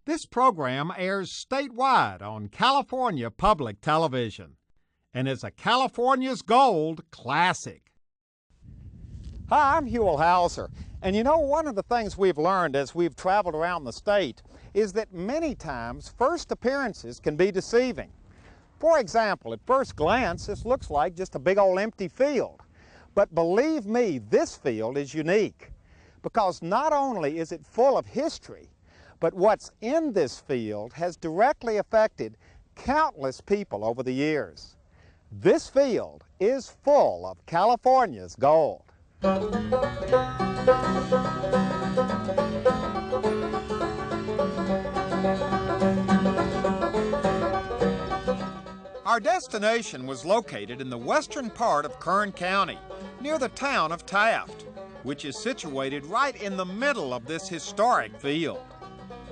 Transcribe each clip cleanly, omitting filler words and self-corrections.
This program airs statewide on California Public Television and is a California's Gold classic. Hi, I'm Huell, and you know, one of the things we've learned as we've traveled around the state is that many times first appearances can be deceiving. For example, at first glance, this looks like just a big old empty field. But believe me, this field is unique because not only is it full of history, but what's in this field has directly affected countless people over the years. This field is full of California's gold. Our destination was located in the western part of Kern County, near the town of Taft, which is situated right in the middle of this historic field.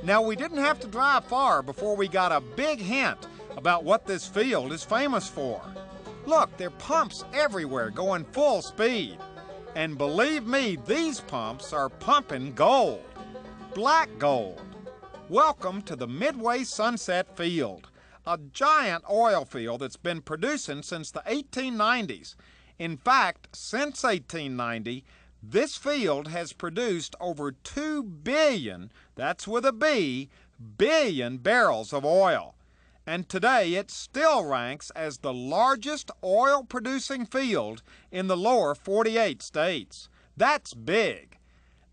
Now, we didn't have to drive far before we got a big hint about what this field is famous for. Look, there are pumps everywhere going full speed. And believe me, these pumps are pumping gold, black gold. Welcome to the Midway-Sunset Field, a giant oil field that's been producing since the 1890s. In fact, since 1890, this field has produced over 2 billion, that's with a B, billion barrels of oil. And today it still ranks as the largest oil-producing field in the lower 48 states. That's big.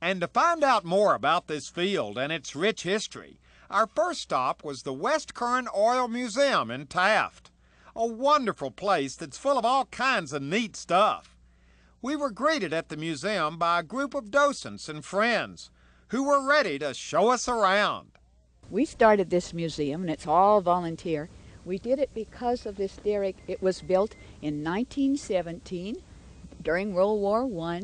And to find out more about this field and its rich history, our first stop was the West Kern Oil Museum in Taft, a wonderful place that's full of all kinds of neat stuff. We were greeted at the museum by a group of docents and friends who were ready to show us around. We started this museum, and it's all volunteer. We did it because of this derrick. It was built in 1917 during World War I,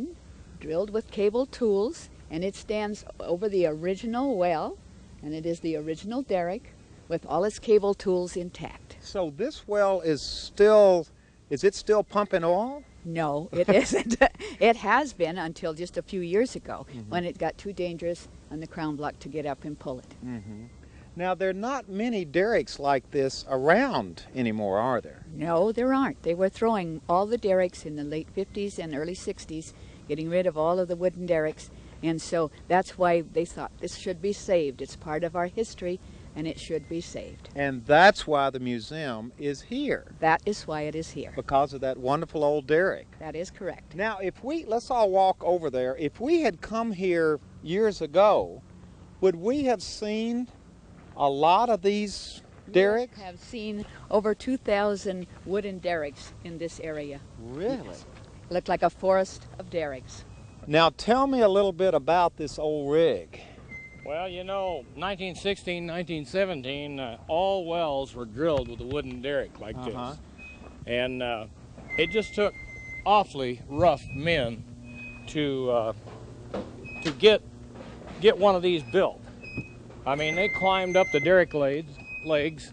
drilled with cable tools, and it stands over the original well, and it is the original derrick with all its cable tools intact. So this well is it still pumping oil? No, it isn't. It has been until just a few years ago when it got too dangerous on the crown block to get up and pull it. Now, there are not many derricks like this around anymore, are there? No, there aren't. They were throwing all the derricks in the late 50s and early 60s, getting rid of all of the wooden derricks, and so that's why they thought this should be saved. It's part of our history, and it should be saved. And that's why the museum is here. That is why it is here. Because of that wonderful old derrick. That is correct. Now, let's all walk over there. If we had come here years ago, would we have seen a lot of these derricks? We have seen over 2,000 wooden derricks in this area. Really? Yes. Looked like a forest of derricks. Now, tell me a little bit about this old rig. Well, you know, 1916, 1917, all wells were drilled with a wooden derrick like this. And it just took awfully rough men to get one of these built. I mean, they climbed up the derrick legs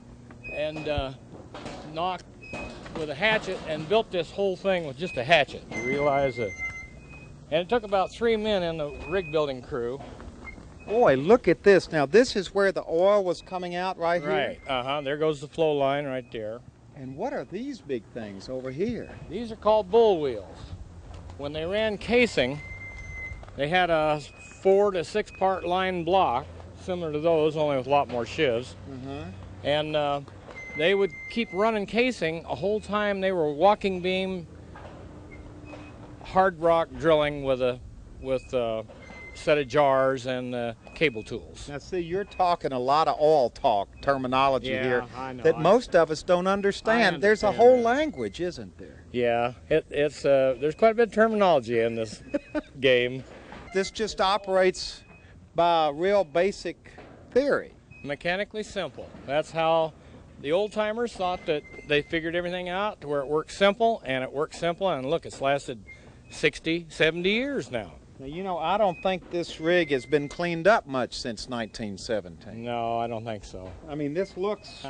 and knocked with a hatchet and built this whole thing with just a hatchet. You realize that? And it took about 3 men in the rig building crew. Boy, look at this. Now, this is where the oil was coming out right here? Right, there goes the flow line right there. And what are these big things over here? These are called bull wheels. When they ran casing, they had a 4 to 6 part line block, similar to those, only with a lot more shivs. And they would keep running casing a whole time they were walking beam hard rock drilling with a set of jars and cable tools. Now, see, you're talking a lot of oil talk terminology here I know, that most of us don't understand. There's a whole language, isn't there? Yeah, there's quite a bit of terminology in this game. This just operates by a real basic theory. Mechanically simple. That's how the old-timers thought that they figured everything out to where it works simple, and it works simple, and look, it's lasted 60, 70 years now. Now, you know, I don't think this rig has been cleaned up much since 1917. No, I don't think so. I mean, this looks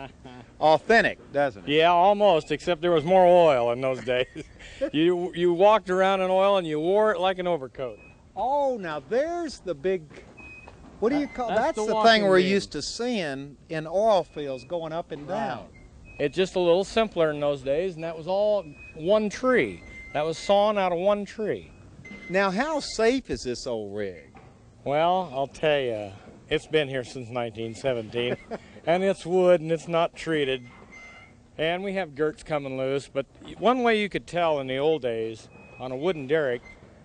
authentic, doesn't it? Yeah, almost, except there was more oil in those days. You walked around in oil and you wore it like an overcoat. Oh, now there's the big What do you call that's that's the the thing we're walking beam. used to seeing in oil fields going up and down. It's just a little simpler in those days, and that was all one tree. That was sawn out of one tree. Now, how safe is this old rig? Well, I'll tell you, it's been here since 1917, and it's wood and it's not treated. And we have girts coming loose, but one way you could tell in the old days on a wooden derrick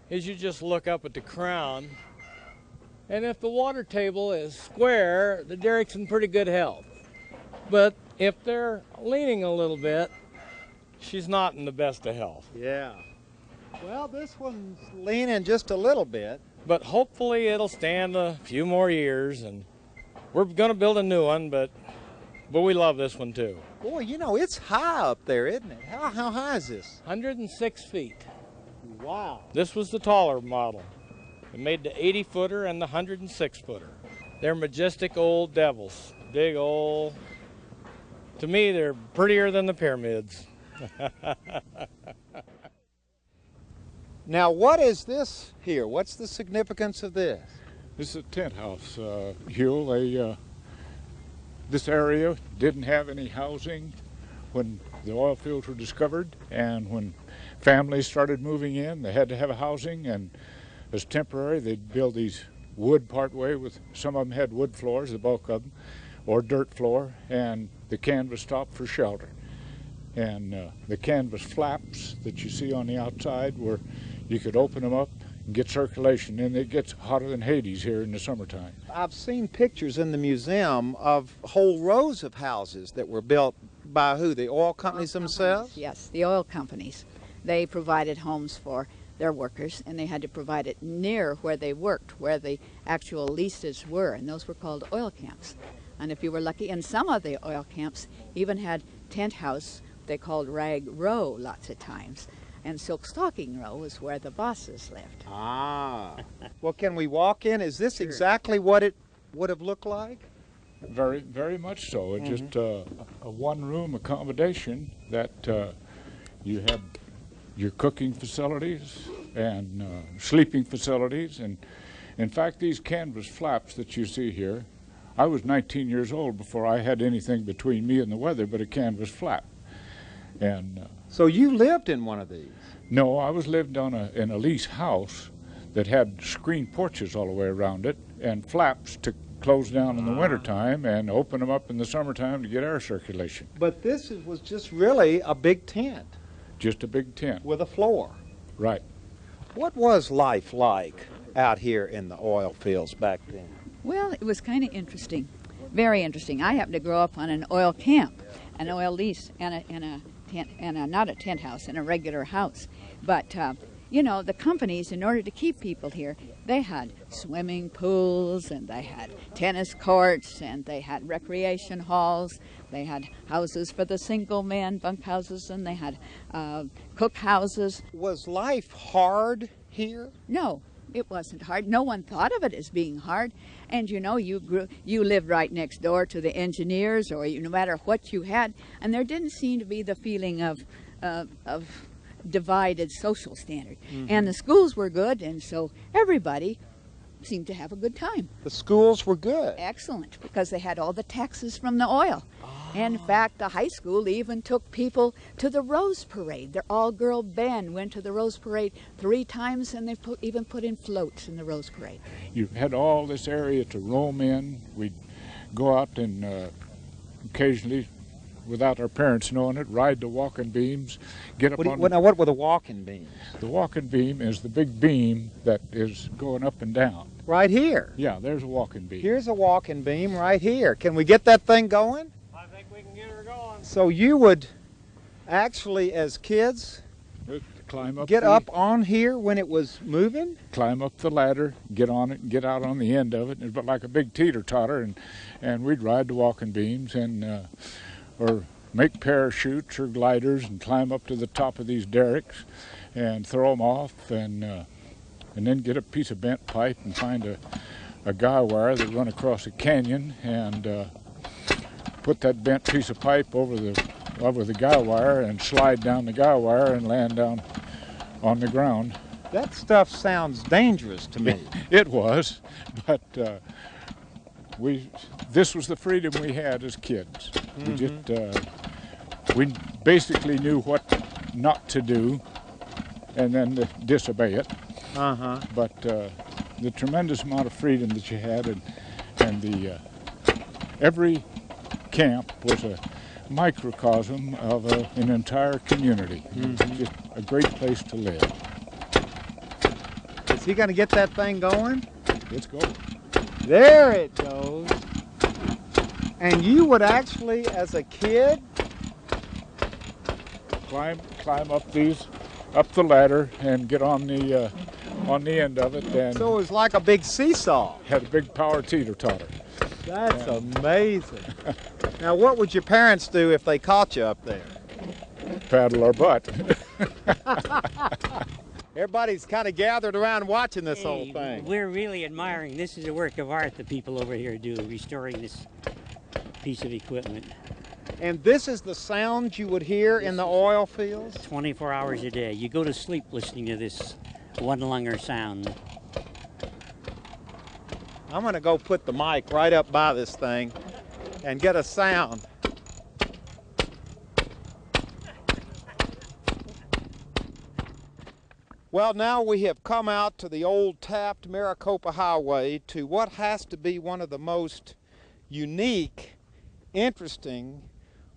is you just look up at the crown, and if the water table is square, the derrick's in pretty good health. But if they're leaning a little bit, she's not in the best of health. Yeah. Well, this one's leaning just a little bit. But hopefully it'll stand a few more years, and we're going to build a new one, but we love this one too. Boy, you know, it's high up there, isn't it? How high is this? 106 feet. Wow. This was the taller model. It made the 80-footer and the 106-footer. They're majestic old devils. Big old... To me, they're prettier than the pyramids. Now, what is this here? What's the significance of this? This is a tent house, Huell. This area didn't have any housing when the oil fields were discovered, and when families started moving in, they had to have a housing, and as temporary, they'd build these wood partway with, some of them had wood floors, the bulk of them, or dirt floor, and the canvas top for shelter. And the canvas flaps that you see on the outside where you could open them up and get circulation, and it gets hotter than Hades here in the summertime. I've seen pictures in the museum of whole rows of houses that were built by who? The oil companies themselves? Yes, the oil companies. They provided homes for their workers, and they had to provide it near where they worked, where the actual leases were, and those were called oil camps. And if you were lucky, and some of the oil camps even had tent house they called rag row lots of times. And silk stocking row was where the bosses lived. Ah. Well, can we walk in? Is this exactly what it would have looked like? Very, very much so. It's just a one-room accommodation that you have your cooking facilities and sleeping facilities. And in fact, these canvas flaps that you see here, I was 19 years old before I had anything between me and the weather but a canvas flap. And so you lived in one of these? No, I was lived on in a lease house that had screen porches all the way around it and flaps to close down in the wintertime and open them up in the summertime to get air circulation. But this was just really a big tent. Just a big tent. With a floor. Right. What was life like out here in the oil fields back then? Well, it was kind of interesting, very interesting. I happened to grow up on an oil camp, an oil lease, and a tent, and not a tent house, in a regular house. But you know, the companies, in order to keep people here, they had swimming pools, and they had tennis courts, and they had recreation halls. They had houses for the single men, bunk houses, and they had cook houses. Was life hard here? No, it wasn't hard. No one thought of it as being hard. And you know, you lived right next door to the engineers, or no matter what you had, and there didn't seem to be the feeling of divided social standard. And the schools were good, and so everybody seemed to have a good time. The schools were good? Excellent, because they had all the taxes from the oil. And in fact, the high school even took people to the Rose Parade. Their all-girl band went to the Rose Parade 3 times, and they even put in floats in the Rose Parade. You had all this area to roam in. We'd go out and occasionally, without our parents knowing it, ride the walking beams, get up on... Now, what were the walking beams? The walking beam is the big beam that is going up and down. Right here? Yeah, there's a walking beam. Here's a walking beam right here. Can we get that thing going? I think we can get her going. So you would actually, as kids, climb up get up on here when it was moving? Climb up the ladder, get on it, and get out on the end of it. It was like a big teeter-totter, and we'd ride the walking beams and or make parachutes or gliders and climb up to the top of these derricks and throw them off, and then get a piece of bent pipe and find a guy wire that run across a canyon and put that bent piece of pipe over the guy wire and slide down the guy wire and land down on the ground. That stuff sounds dangerous to me. It was, but this was the freedom we had as kids. We basically knew what not to do, and then to disobey it. But the tremendous amount of freedom that you had, and the every camp was a microcosm of an entire community. Just a great place to live. Is he going to get that thing going? Let's go. There it goes. And you would actually, as a kid, climb up the ladder and get on the end of it. And so it was like a big seesaw. Had a big power teeter-totter. That's amazing. Now, what would your parents do if they caught you up there? Paddle our butt. Everybody's kind of gathered around watching this whole thing. We're really admiring. This is a work of art that people over here do, restoring this piece of equipment. And this is the sound you would hear in the oil fields? 24 hours a day. You go to sleep listening to this one-lunger sound. I'm going to go put the mic right up by this thing and get a sound. Well, now we have come out to the old Taft Maricopa Highway to what has to be one of the most unique, interesting,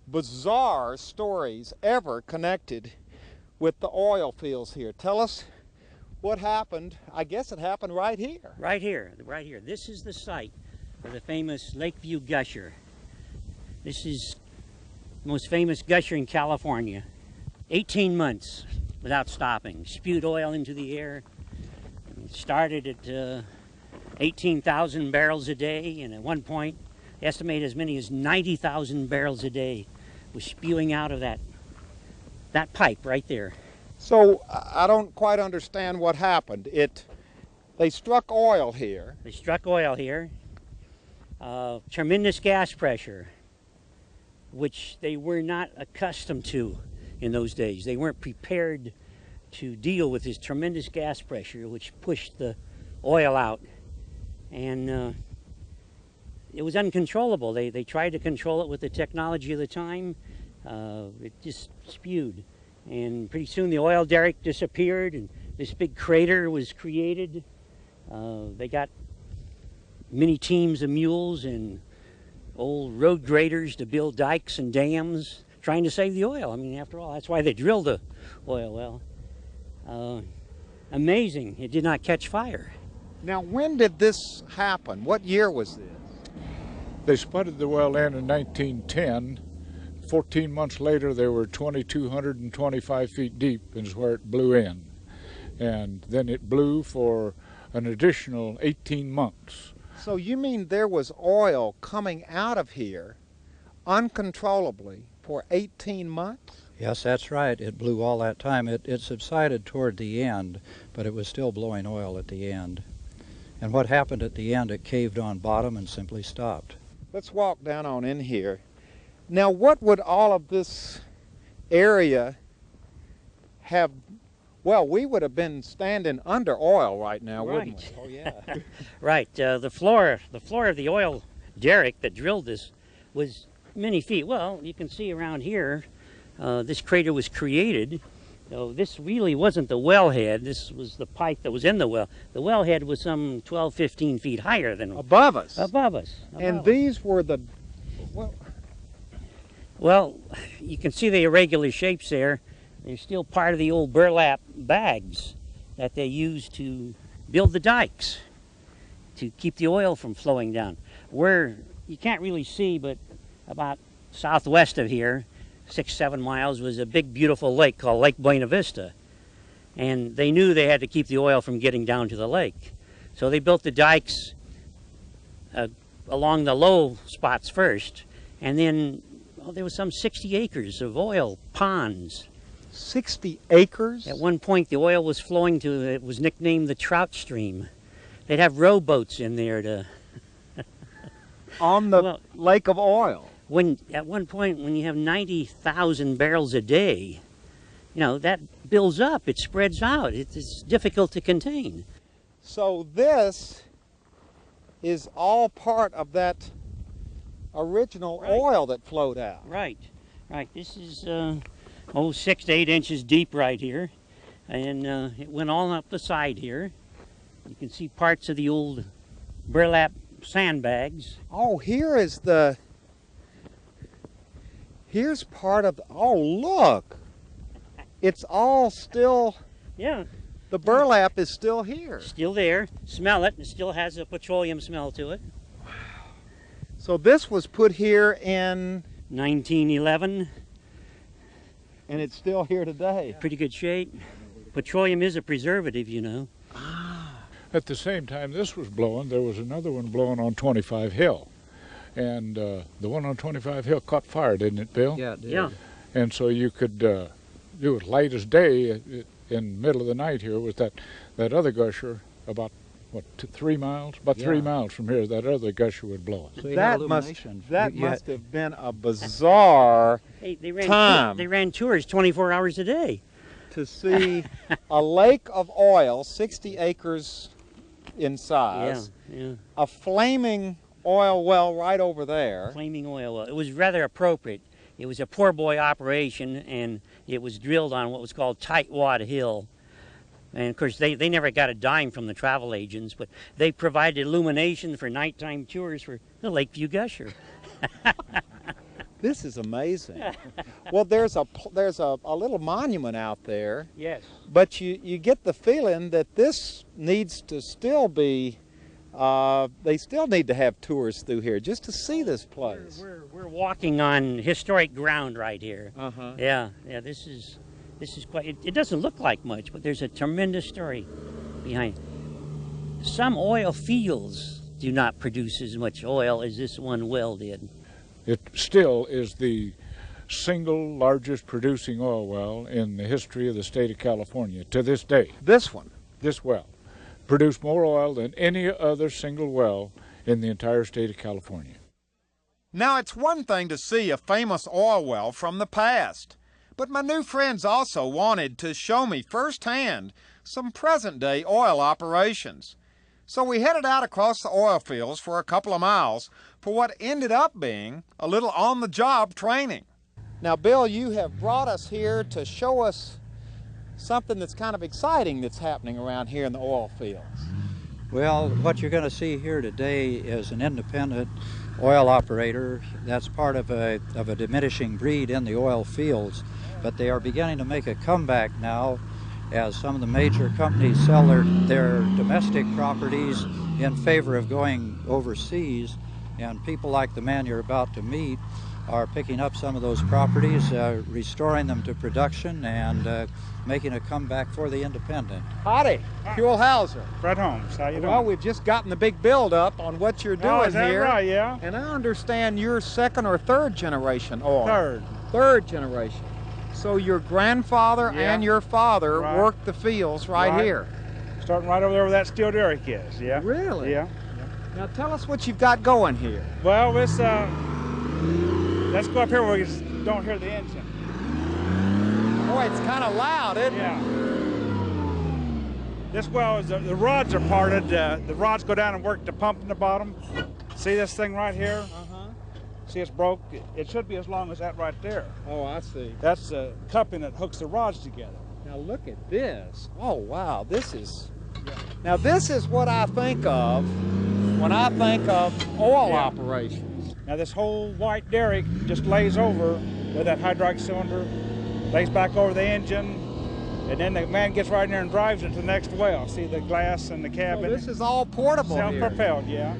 bizarre stories ever connected with the oil fields here. Tell us what happened. I guess it happened right here. Right here, right here. This is the site for the famous Lakeview Gusher. This is the most famous gusher in California. 18 months without stopping. Spewed oil into the air. It started at 18,000 barrels a day, and at one point, estimated as many as 90,000 barrels a day was spewing out of that pipe right there. So I don't quite understand what happened. They struck oil here. They struck oil here. Tremendous gas pressure, which they were not accustomed to in those days. They weren't prepared to deal with this tremendous gas pressure, which pushed the oil out. And it was uncontrollable. They tried to control it with the technology of the time. It just spewed. And pretty soon the oil derrick disappeared, and this big crater was created. They got many teams of mules and old road graders to build dikes and dams, trying to save the oil. I mean, after all, that's why they drilled the oil well. Amazing, it did not catch fire. Now, when did this happen? What year was this? They spudded the well in 1910. 14 months later, they were 2,225 feet deep is where it blew in. And then it blew for an additional 18 months. So you mean there was oil coming out of here uncontrollably for 18 months? Yes, that's right. It blew all that time. It subsided toward the end, but it was still blowing oil at the end. And what happened at the end, it caved on bottom and simply stopped. Let's walk down on in here. Now, what would all of this area have? Well, we would have been standing under oil right now, wouldn't we? Oh, yeah. Right. The floor of the oil derrick that drilled this was many feet. Well, you can see around here, this crater was created. So this really wasn't the wellhead. This was the pipe that was in the well. The wellhead was some 12, 15 feet higher than above us. Above us. And these were the well, you can see the irregular shapes there. They're still part of the old burlap bags that they used to build the dikes to keep the oil from flowing down. Where you can't really see, but about southwest of here, 6-7 miles, was a big beautiful lake called Lake Buena Vista. And they knew they had to keep the oil from getting down to the lake. So they built the dikes along the low spots first, and then there was some 60 acres of oil ponds. 60 acres? At one point, the oil was flowing to, it was nicknamed the Trout Stream. They'd have rowboats in there to... on the lake of oil. At one point, when you have 90,000 barrels a day, you know, that builds up, it spreads out. It's difficult to contain. So this is all part of that original oil that flowed out. Right. This is 6 to 8 inches deep right here, and it went all up the side here. You can see parts of the old burlap sandbags. Oh, here's part of oh, look. It's all still, Yeah. the burlap is still here. Still there. Smell it. It still has a petroleum smell to it. So this was put here in 1911. and it's still here today. Pretty good shape. Petroleum is a preservative, you know. At the same time this was blowing, there was another one blowing on 25 Hill. And the one on 25 Hill caught fire, didn't it, Bill? Yeah, it did. Yeah. And so you could, it was light as day in the middle of the night here was that other gusher about, what, 3 miles? About 3 miles from here, that other gusher would blow it. So you had That must illumination. that You must have been a bizarre They ran tours 24 hours a day. to see a lake of oil, 60 acres in size, Yeah. a flaming oil well right over there. Flaming oil well. It was rather appropriate. It was a poor boy operation, and it was drilled on what was called Tightwad Hill. And of course, they never got a dime from the travel agents, but they provided illumination for nighttime tours for the Lakeview Gusher. This is amazing. Well, there's a little monument out there, Yes. but you get the feeling that this needs to still be. They still need to have tours through here just to see this place. We're walking on historic ground right here. Uh-huh. Yeah. This is quite. It doesn't look like much, but there's a tremendous story behind it. Some oil fields do not produce as much oil as this one well did. It still is the single largest producing oil well in the history of the state of California to this day. This one. This well produced more oil than any other single well in the entire state of California. Now, it's one thing to see a famous oil well from the past, but my new friends also wanted to show me firsthand some present-day oil operations. So we headed out across the oil fields for a couple of miles for what ended up being a little on-the-job training. Now, Bill, you have brought us here to show us something that's kind of exciting that's happening around here in the oil fields. Well, what you're going to see here today is an independent oil operator that's part of a diminishing breed in the oil fields, but they are beginning to make a comeback now as some of the major companies sell their domestic properties in favor of going overseas, and people like the man you're about to meet are picking up some of those properties, restoring them to production, and making a comeback for the independent. Howdy, Huell Hauser. Fred Holmes, how you doing? Well, we've just gotten the big build-up on what you're doing is that here. right, yeah? And I understand you're second or third generation oil. Third. Third generation. So your grandfather and your father worked the fields right here. Starting right over there where that steel derrick is, yeah. Really? Yeah. Now tell us what you've got going here. Well, let's go up here where we don't hear the engine. Boy, it's kind of loud, isn't it? Yeah. This well is the rods are parted. The rods go down and work the pump in the bottom. See this thing right here? See, it's broke. It should be as long as that right there. Oh, I see. That's the coupling that hooks the rods together. Now look at this. Oh, wow. This is... Now this is what I think of when I think of oil operations. Now this whole white derrick just lays over with that hydraulic cylinder, lays back over the engine, and then the man gets right in there and drives it to the next well. See the glass and the cabin? Oh, this is all portable here. Self-propelled, yeah.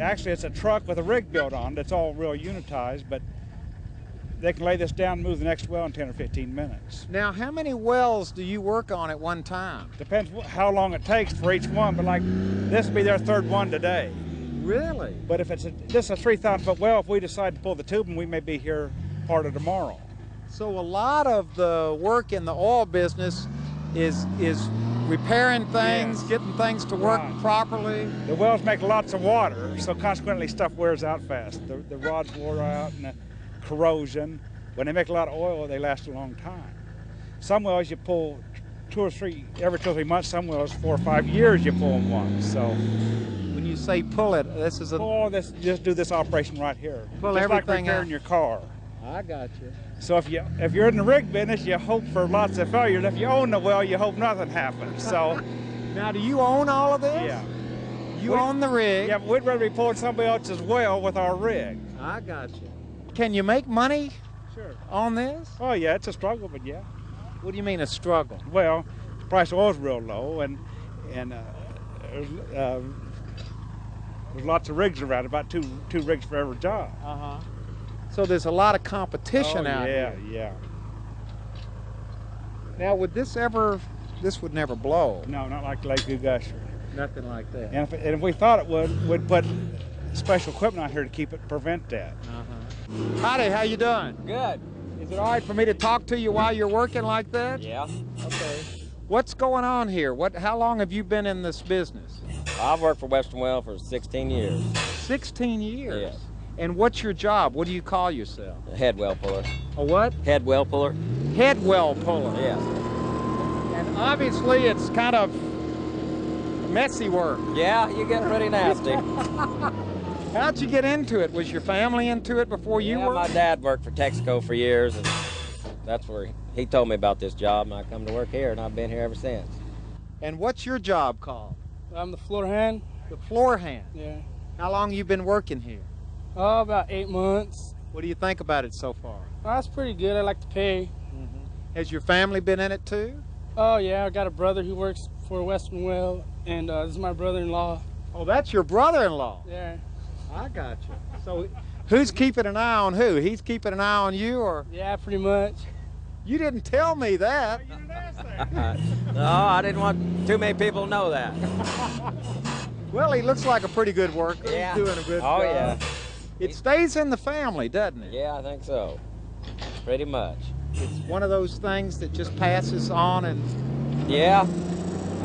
Actually it's a truck with a rig built on it. It's all real unitized, but they can lay this down and move the next well in 10 or 15 minutes. Now, how many wells do you work on at one time? Depends how long it takes for each one, but like this will be their third one today. Really? But if this is a 3,000-foot well, if we decide to pull the tubing, we may be here part of tomorrow. So a lot of the work in the oil business is repairing things, getting things to work properly. The wells make lots of water, so consequently stuff wears out fast. The rods wore out and the corrosion. When they make a lot of oil, they last a long time. Some wells you pull every 2 or 3 months. Some wells 4 or 5 years you pull them once. So you say pull it, this is a... Pull this, just do this operation right here. Pull just everything like repairing out. your car. I got you. So if you're in the rig business, you hope for lots of failures. If you own the well, you hope nothing happens. So Now, do you own all of this? yeah. You own the rig? Yeah, but we'd rather be pulling somebody else's well with our rig. I got you. Can you make money Sure. on this? Oh yeah, it's a struggle, but yeah. What do you mean a struggle? Well, the price of oil's real low, and there's lots of rigs around, about two rigs for every job. Uh-huh. So there's a lot of competition out here. Yeah. Now, this would never blow? No, not like Lakeview Gusher. Nothing like that. And if we thought it would, we'd put special equipment out here to prevent that. Howdy, how you doing? Good. Is it all right for me to talk to you while you're working like that? Yeah. Okay. What's going on here? How long have you been in this business? I've worked for Western Well for 16 years. 16 years? Yes. And what's your job? What do you call yourself? A head well puller. A what? Head well puller. Head well puller. Yes. And obviously it's kind of messy work. Yeah, you get pretty nasty. How'd you get into it? Was your family into it before you Yeah, were? my dad worked for Texaco for years, and that's where he told me about this job, and I come to work here, and I've been here ever since. And what's your job called? I'm the floor hand. The floor hand. Yeah. How long you been working here? Oh, about 8 months. What do you think about it so far? Oh, that's pretty good. I like to pay. Has your family been in it too? Oh, yeah. I got a brother who works for Western Well, and this is my brother-in-law. Oh, that's your brother-in-law. Yeah. I got you. So who's keeping an eye on who? He's keeping an eye on you, or? Yeah, pretty much. You didn't tell me that. No, I didn't want too many people to know that. Well, he looks like a pretty good worker. Yeah. He's doing a good Oh, job. yeah. It stays in the family, doesn't it? Yeah, I think so. Pretty much. It's one of those things that just passes on, and Yeah.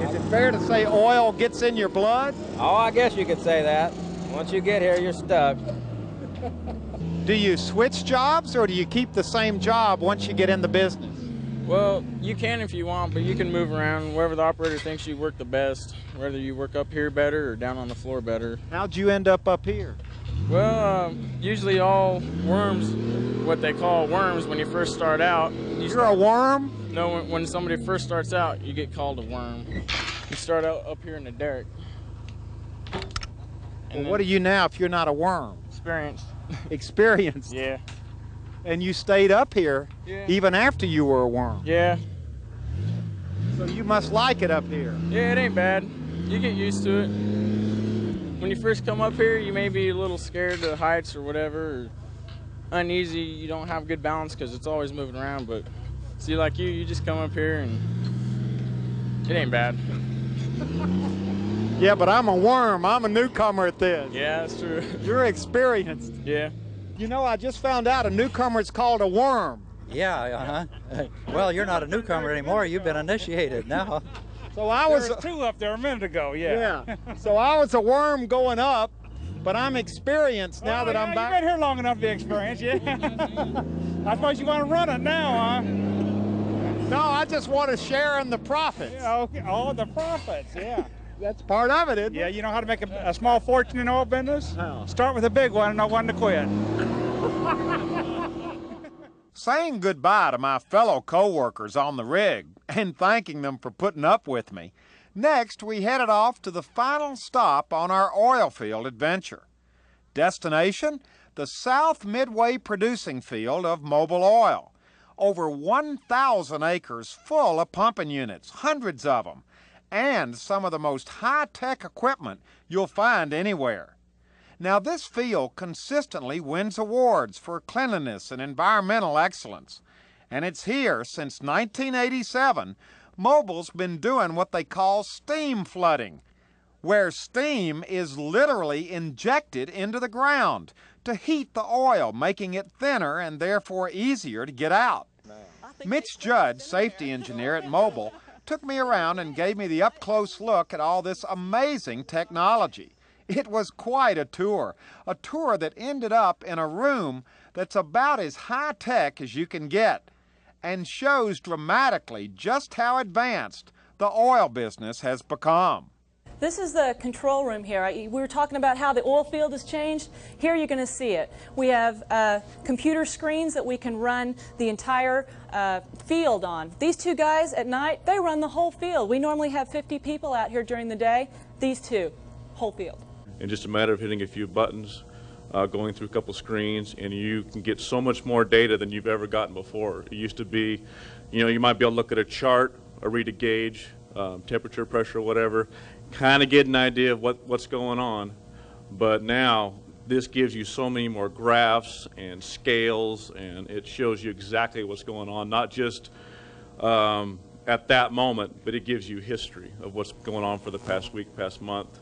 is it fair to say oil gets in your blood? Oh, I guess you could say that. Once you get here, you're stuck. Do you switch jobs, or do you keep the same job once you get in the business? Well, you can if you want, but you can move around wherever the operator thinks you work the best, whether you work up here better or down on the floor better. How'd you end up here? Well, usually all worms, what they call worms when you first start out. You're a worm? No, when somebody first starts out, you get called a worm. You start out up here in the derrick. Well, what are you now if you're not a worm? Experienced. Experienced? Yeah. And you stayed up here even after you were a worm? Yeah. So you must like it up here? Yeah, it ain't bad. You get used to it. When you first come up here, you may be a little scared of the heights or whatever, or uneasy. You don't have good balance because it's always moving around. But see, like you just come up here and it ain't bad. Yeah, but I'm a worm. I'm a newcomer at this. Yeah, that's true. You're experienced. Yeah. You know, I just found out a newcomer is called a worm. Yeah, well, you're not a newcomer anymore. You've been initiated now. So I was There was two up there a minute ago, yeah. So I was a worm going up, but I'm experienced now that I'm back. You've been here long enough to experience, yeah. I suppose you want to run it now, huh? No, I just want to share in the profits. Yeah, okay. Oh, the profits, yeah. That's part of it, isn't Yeah, it? you know how to make a small fortune in oil business? How? Start with a big one and know when to quit. Saying goodbye to my fellow co-workers on the rig and thanking them for putting up with me, next we headed off to the final stop on our oil field adventure. Destination? The South Midway producing field of Mobil Oil. Over 1,000 acres full of pumping units, hundreds of them, and some of the most high-tech equipment you'll find anywhere. Now, this field consistently wins awards for cleanliness and environmental excellence, and it's here since 1987. Mobil's been doing what they call steam flooding, where steam is literally injected into the ground to heat the oil, making it thinner and therefore easier to get out. Mitch, Judd, safety engineer at Mobil, took me around and gave me the up-close look at all this amazing technology. It was quite a tour that ended up in a room that's about as high-tech as you can get and shows dramatically just how advanced the oil business has become. This is the control room here. We were talking about how the oil field has changed. Here you're going to see it. We have computer screens that we can run the entire field on. These two guys at night, they run the whole field. We normally have 50 people out here during the day. These two, whole field. And just a matter of hitting a few buttons, going through a couple screens, and you can get so much more data than you've ever gotten before. It used to be, you know, you might be able to look at a chart or read a gauge, temperature, pressure, whatever, kind of get an idea of what's going on. But now this gives you so many more graphs and scales, and it shows you exactly what's going on, not just at that moment, but it gives you history of what's going on for the past week, past month,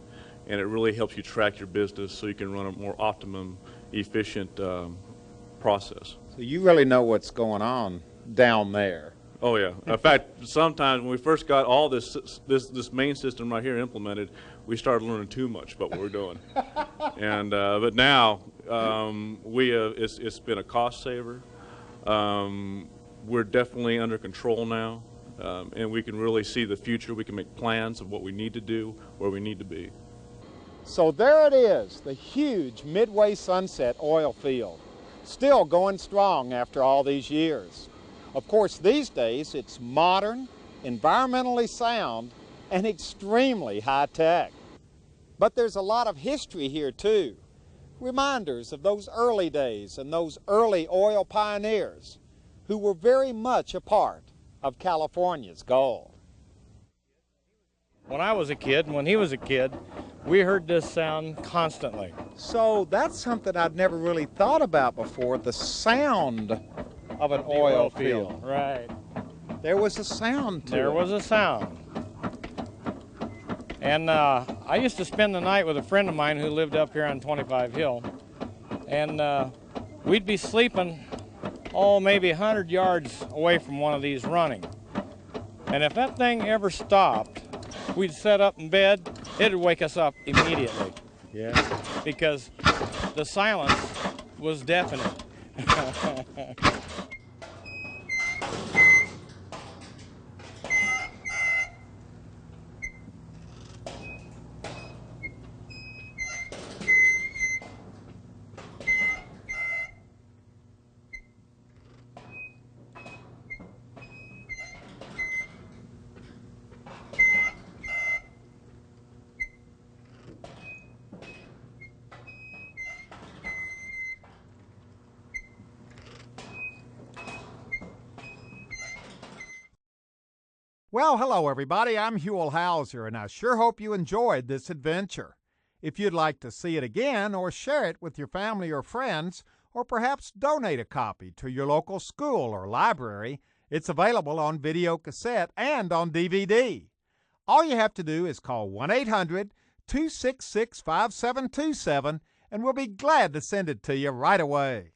and it really helps you track your business so you can run a more optimum, efficient process. So you really know what's going on down there. Oh yeah. In fact, sometimes when we first got all this main system right here implemented, we started learning too much about what we're doing. And but now it's been a cost saver. We're definitely under control now, and we can really see the future. We can make plans of what we need to do, where we need to be. So there it is, the huge Midway-Sunset oil field, still going strong after all these years. Of course, these days it's modern, environmentally sound, and extremely high-tech. But there's a lot of history here too. Reminders of those early days and those early oil pioneers who were very much a part of California's gold. When I was a kid, and when he was a kid, we heard this sound constantly. So that's something I'd never really thought about before, the sound of an oil field. Right. There was a sound to it. There was a sound. And I used to spend the night with a friend of mine who lived up here on 25 Hill. And we'd be sleeping, maybe 100 yards away from one of these running. And if that thing ever stopped, we'd set up in bed, it'd wake us up immediately. Yeah. Because the silence was deafening. Well, hello everybody, I'm Huell, and I sure hope you enjoyed this adventure. If you'd like to see it again or share it with your family or friends, or perhaps donate a copy to your local school or library, it's available on video cassette and on DVD. All you have to do is call 1-800-266-5727 and we'll be glad to send it to you right away.